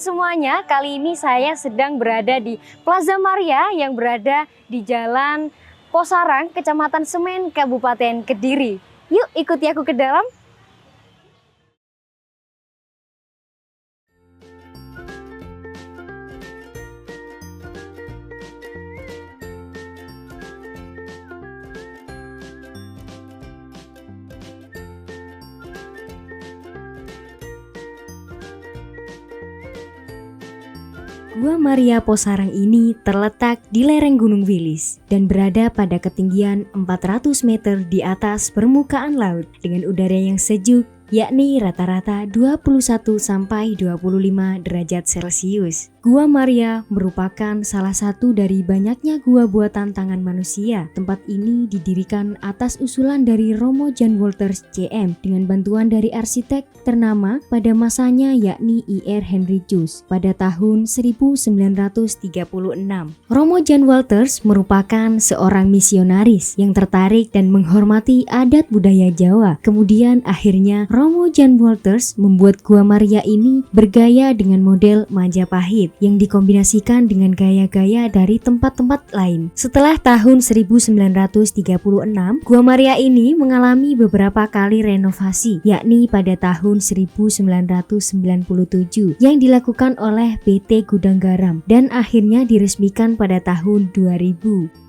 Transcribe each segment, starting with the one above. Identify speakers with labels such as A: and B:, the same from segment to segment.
A: semuanya, kali ini saya sedang berada di Plaza Maria yang berada di Jalan Posarang, Kecamatan Semen, Kabupaten Kediri. Yuk ikuti aku ke dalam. Gua Maria Posarang ini terletak di lereng Gunung Wilis dan berada pada ketinggian 400 meter di atas permukaan laut dengan udara yang sejuk, yakni rata-rata 21 sampai 25 derajat Celcius. Gua Maria merupakan salah satu dari banyaknya gua buatan tangan manusia. Tempat ini didirikan atas usulan dari Romo Jan Wolters CM dengan bantuan dari arsitek ternama pada masanya yakni Ir Henricius pada tahun 1936. Romo Jan Wolters merupakan seorang misionaris yang tertarik dan menghormati adat budaya Jawa. Kemudian akhirnya Romo Jan Wolters membuat Gua Maria ini bergaya dengan model Majapahit yang dikombinasikan dengan gaya-gaya dari tempat-tempat lain. Setelah tahun 1936, Gua Maria ini mengalami beberapa kali renovasi, yakni pada tahun 1997 yang dilakukan oleh PT Gudang Garam dan akhirnya diresmikan pada tahun 2000.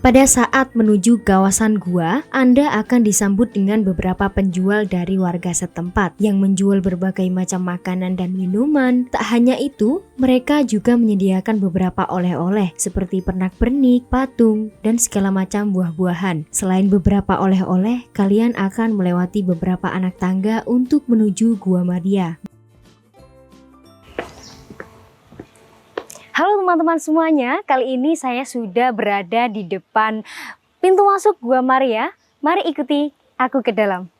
A: Pada saat menuju kawasan gua, Anda akan disambut dengan beberapa penjual dari warga setempat yang menjual berbagai macam makanan dan minuman. Tak hanya itu, mereka juga menyediakan beberapa oleh-oleh seperti pernak-pernik, patung, dan segala macam buah-buahan. Selain beberapa oleh-oleh, kalian akan melewati beberapa anak tangga untuk menuju Gua Maria. Halo teman-teman semuanya, kali ini saya sudah berada di depan pintu masuk Gua Maria. Mari ikuti aku ke dalam.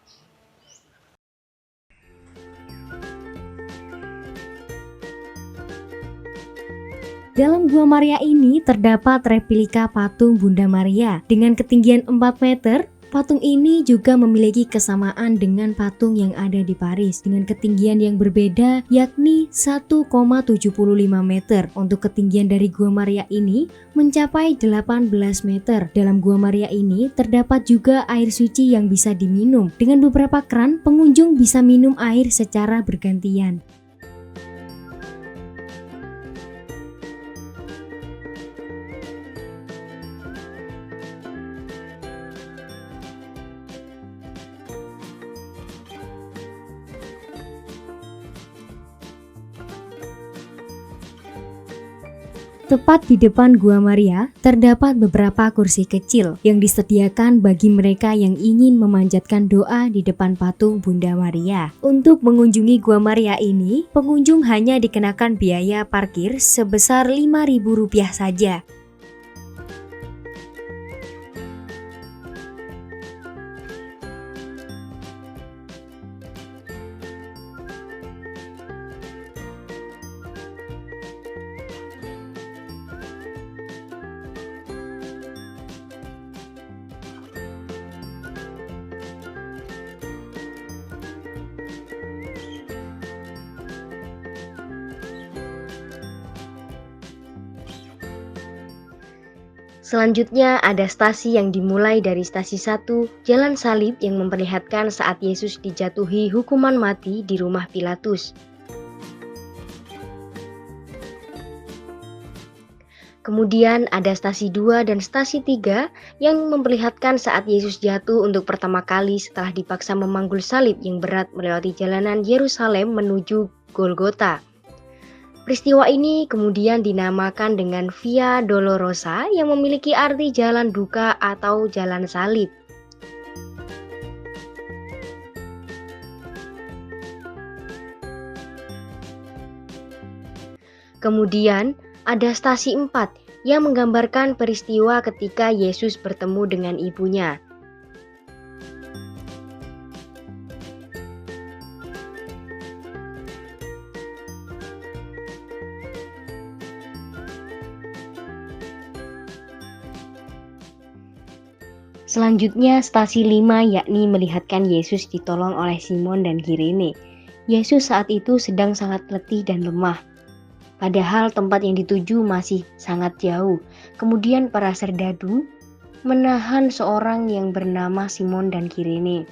A: Dalam Gua Maria ini terdapat replika patung Bunda Maria dengan ketinggian 4 meter. Patung ini juga memiliki kesamaan dengan patung yang ada di Paris dengan ketinggian yang berbeda yakni 1,75 meter. Untuk ketinggian dari Gua Maria ini mencapai 18 meter. Dalam Gua Maria ini terdapat juga air suci yang bisa diminum. Dengan beberapa keran, pengunjung bisa minum air secara bergantian. Tepat di depan Gua Maria, terdapat beberapa kursi kecil yang disediakan bagi mereka yang ingin memanjatkan doa di depan patung Bunda Maria. Untuk mengunjungi Gua Maria ini, pengunjung hanya dikenakan biaya parkir sebesar Rp5.000 saja. Selanjutnya ada stasi yang dimulai dari stasi 1, Jalan Salib yang memperlihatkan saat Yesus dijatuhi hukuman mati di rumah Pilatus. Kemudian ada stasi 2 dan stasi 3 yang memperlihatkan saat Yesus jatuh untuk pertama kali setelah dipaksa memanggul salib yang berat melewati jalanan Yerusalem menuju Golgota. Peristiwa ini kemudian dinamakan dengan Via Dolorosa yang memiliki arti jalan duka atau jalan salib. Kemudian ada stasi 4 yang menggambarkan peristiwa ketika Yesus bertemu dengan ibunya. Selanjutnya stasi 5 yakni melihatkan Yesus ditolong oleh Simon dan Kirene. Yesus saat itu sedang sangat letih dan lemah. Padahal tempat yang dituju masih sangat jauh. Kemudian para serdadu menahan seorang yang bernama Simon dan Kirene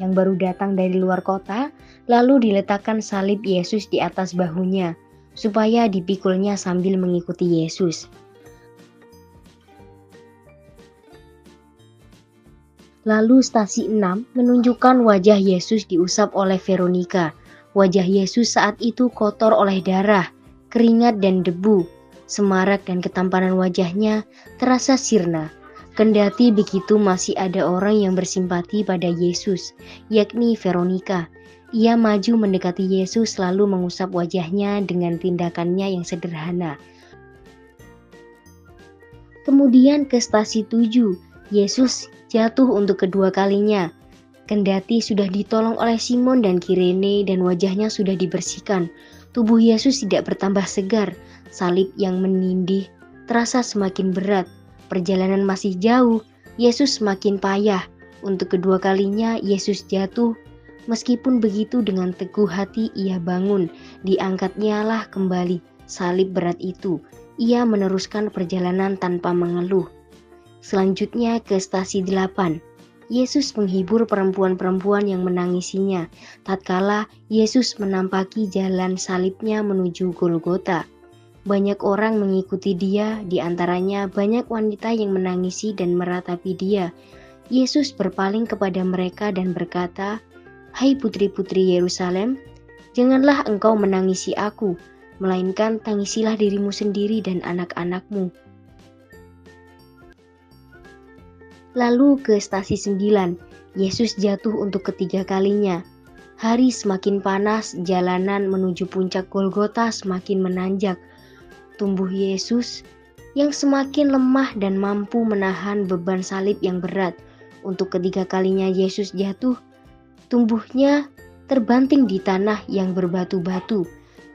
A: yang baru datang dari luar kota, lalu diletakkan salib Yesus di atas bahunya supaya dipikulnya sambil mengikuti Yesus. Lalu stasi 6 menunjukkan wajah Yesus diusap oleh Veronica. Wajah Yesus saat itu kotor oleh darah, keringat dan debu. Semarak dan ketampanan wajahnya terasa sirna. Kendati begitu masih ada orang yang bersimpati pada Yesus, yakni Veronica. Ia maju mendekati Yesus lalu mengusap wajahnya dengan tindakannya yang sederhana. Kemudian ke stasi 7, Yesus jatuh untuk kedua kalinya. Kendati sudah ditolong oleh Simon dan Kirene dan wajahnya sudah dibersihkan, tubuh Yesus tidak bertambah segar. Salib yang menindih terasa semakin berat. Perjalanan masih jauh, Yesus semakin payah. Untuk kedua kalinya Yesus jatuh. Meskipun begitu dengan teguh hati ia bangun. Diangkatnya lah kembali salib berat itu. Ia meneruskan perjalanan tanpa mengeluh. Selanjutnya ke stasi 8. Yesus menghibur perempuan-perempuan yang menangisinya. Tatkala Yesus menampaki jalan salibnya menuju Golgota. Banyak orang mengikuti dia, di antaranya banyak wanita yang menangisi dan meratapi dia. Yesus berpaling kepada mereka dan berkata, "Hai putri-putri Yerusalem, janganlah engkau menangisi aku, melainkan tangisilah dirimu sendiri dan anak-anakmu." Lalu ke stasi 9, Yesus jatuh untuk ketiga kalinya. Hari semakin panas, jalanan menuju puncak Golgota semakin menanjak. Tubuh Yesus yang semakin lemah dan mampu menahan beban salib yang berat. Untuk ketiga kalinya Yesus jatuh, tubuhnya terbanting di tanah yang berbatu-batu.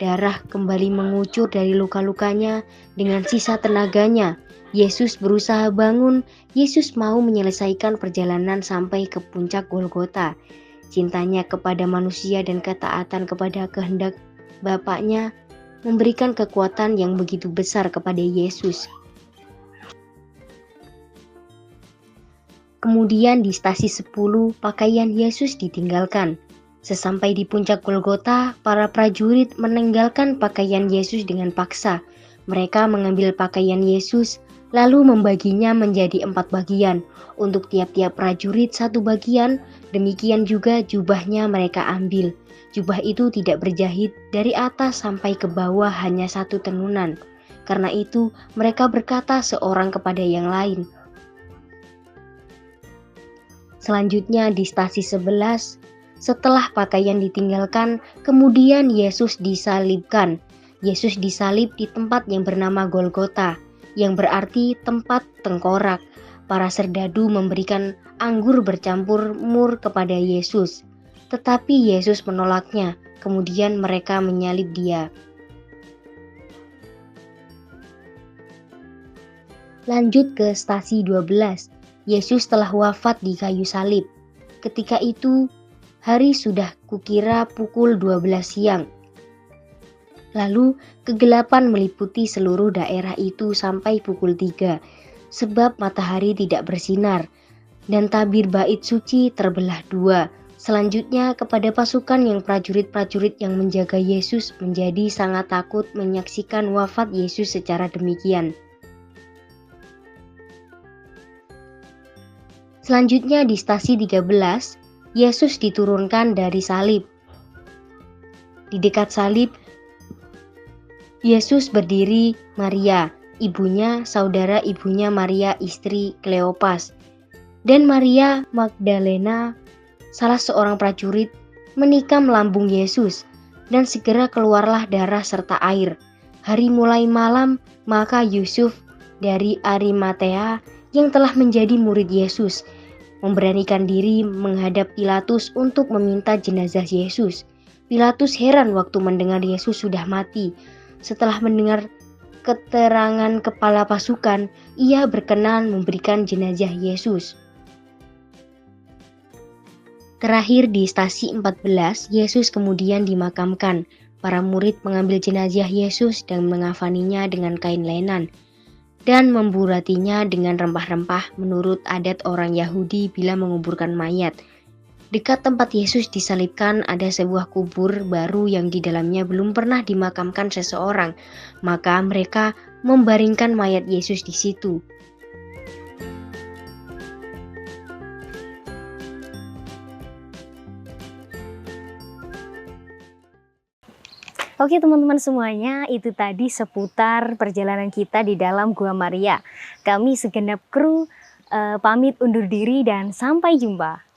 A: Darah kembali mengucur dari luka-lukanya dengan sisa tenaganya. Yesus berusaha bangun. Yesus mau menyelesaikan perjalanan sampai ke puncak Golgota. Cintanya kepada manusia dan ketaatan kepada kehendak Bapaknya memberikan kekuatan yang begitu besar kepada Yesus. Kemudian di stasi 10, pakaian Yesus ditinggalkan. Sesampai di puncak Golgota, para prajurit meninggalkan pakaian Yesus dengan paksa. Mereka mengambil pakaian Yesus, lalu membaginya menjadi 4 bagian. Untuk tiap-tiap prajurit 1 bagian, demikian juga jubahnya mereka ambil. Jubah itu tidak berjahit, dari atas sampai ke bawah hanya 1 tenunan. Karena itu mereka berkata seorang kepada yang lain. Selanjutnya di stasi 11, setelah pakaian ditinggalkan, kemudian Yesus disalibkan. Yesus disalib di tempat yang bernama Golgota, yang berarti tempat tengkorak. Para serdadu memberikan anggur bercampur mur kepada Yesus. Tetapi Yesus menolaknya, kemudian mereka menyalib dia. Lanjut ke stasi 12, Yesus telah wafat di kayu salib. Ketika itu, hari sudah kukira pukul 12 siang. Lalu kegelapan meliputi seluruh daerah itu sampai pukul 3, sebab matahari tidak bersinar, dan tabir bait suci terbelah 2. Selanjutnya kepada pasukan yang prajurit-prajurit yang menjaga Yesus menjadi sangat takut menyaksikan wafat Yesus secara demikian. Selanjutnya di stasi 13, Yesus diturunkan dari salib. Di dekat salib, Yesus berdiri Maria, ibunya, saudara ibunya Maria istri Kleopas, dan Maria Magdalena, salah seorang prajurit, menikam lambung Yesus, dan segera keluarlah darah serta air. Hari mulai malam, maka Yusuf dari Arimatea yang telah menjadi murid Yesus memberanikan diri menghadap Pilatus untuk meminta jenazah Yesus. Pilatus heran waktu mendengar Yesus sudah mati. Setelah mendengar keterangan kepala pasukan, ia berkenan memberikan jenazah Yesus.
B: Terakhir di stasi 14, Yesus kemudian dimakamkan. Para murid mengambil jenazah Yesus dan mengafaninya dengan kain lenan dan memburatinya dengan rempah-rempah menurut adat orang Yahudi bila menguburkan mayat. Dekat tempat Yesus disalibkan ada sebuah kubur baru yang di dalamnya belum pernah dimakamkan seseorang. Maka mereka membaringkan mayat Yesus di situ.
A: Oke teman-teman semuanya, itu tadi seputar perjalanan kita di dalam Gua Maria. Kami segenap kru pamit undur diri dan sampai jumpa.